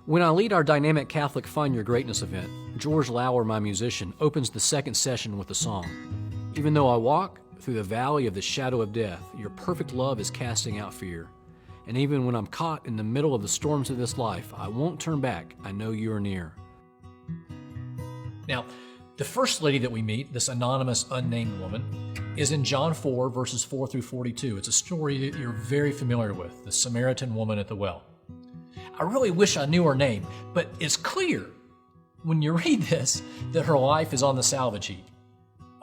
When I lead our dynamic Catholic Find Your Greatness event, George Lauer, my musician, opens the second session with the song, "Even though I walk through the valley of the shadow of death, your perfect love is casting out fear. And even when I'm caught in the middle of the storms of this life, I won't turn back. I know you are near." Now, the first lady that we meet, this anonymous, unnamed woman, is in John 4, verses 4 through 42. It's a story that you're very familiar with, the Samaritan woman at the well. I really wish I knew her name, but it's clear when you read this that her life is on the salvage heap.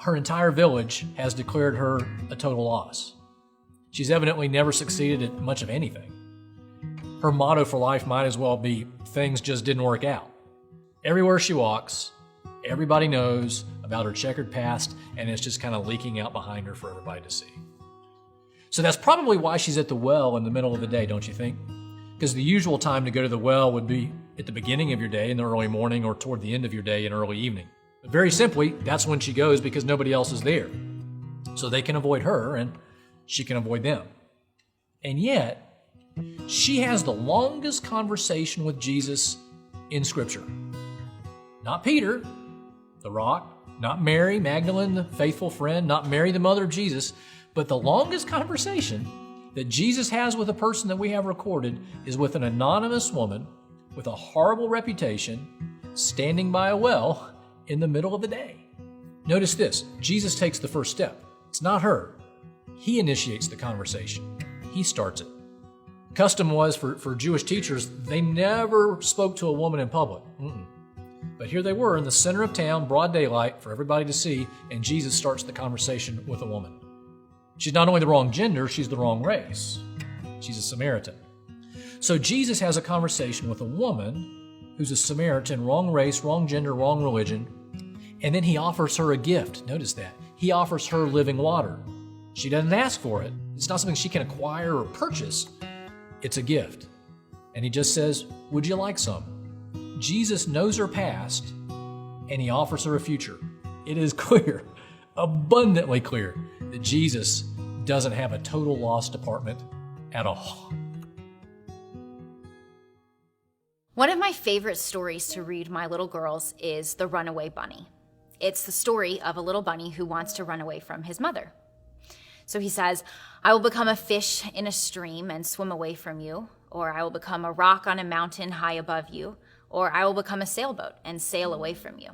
Her entire village has declared her a total loss. She's evidently never succeeded at much of anything. Her motto for life might as well be, "Things just didn't work out." Everywhere she walks, everybody knows about her checkered past, and it's just kind of leaking out behind her for everybody to see. So that's probably why she's at the well in the middle of the day, don't you think? Because the usual time to go to the well would be at the beginning of your day in the early morning or toward the end of your day in early evening. But very simply, that's when she goes because nobody else is there. So they can avoid her and she can avoid them. And yet, she has the longest conversation with Jesus in Scripture. Not Peter, the rock, not Mary Magdalene, the faithful friend, not Mary, the mother of Jesus, but the longest conversation that Jesus has with a person that we have recorded is with an anonymous woman with a horrible reputation standing by a well in the middle of the day. Notice this, Jesus takes the first step. It's not her. He initiates the conversation. He starts it. Custom was for Jewish teachers, they never spoke to a woman in public. But here they were in the center of town, broad daylight for everybody to see, and Jesus starts the conversation with a woman. She's not only the wrong gender, she's the wrong race. She's a Samaritan. So Jesus has a conversation with a woman who's a Samaritan, wrong race, wrong gender, wrong religion, and then he offers her a gift. Notice that. He offers her living water. She doesn't ask for it. It's not something she can acquire or purchase. It's a gift. And he just says, "Would you like some?" Jesus knows her past, and he offers her a future. It is clear, abundantly clear, that Jesus doesn't have a total loss department at all. One of my favorite stories to read my little girls is The Runaway Bunny. It's the story of a little bunny who wants to run away from his mother. So he says, "I will become a fish in a stream and swim away from you, or I will become a rock on a mountain high above you, or I will become a sailboat and sail away from you."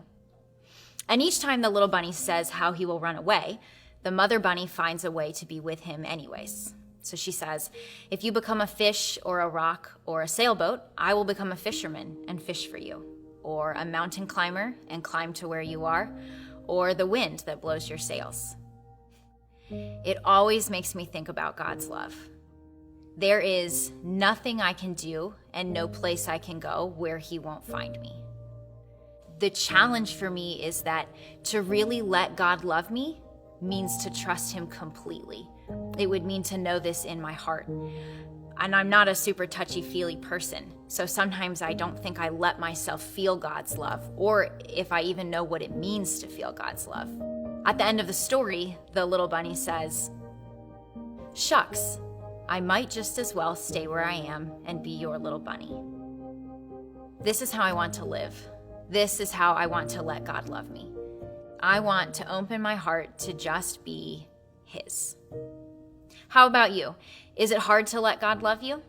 And each time the little bunny says how he will run away, the mother bunny finds a way to be with him anyways. So she says, "If you become a fish or a rock or a sailboat, I will become a fisherman and fish for you, or a mountain climber and climb to where you are, or the wind that blows your sails." It always makes me think about God's love. There is nothing I can do and no place I can go where he won't find me. The challenge for me is that to really let God love me means to trust him completely. It would mean to know this in my heart. And I'm not a super touchy-feely person, so sometimes I don't think I let myself feel God's love, or if I even know what it means to feel God's love. At the end of the story, the little bunny says, "Shucks, I might just as well stay where I am and be your little bunny." This is how I want to live. This is how I want to let God love me. I want to open my heart to just be his. How about you? Is it hard to let God love you?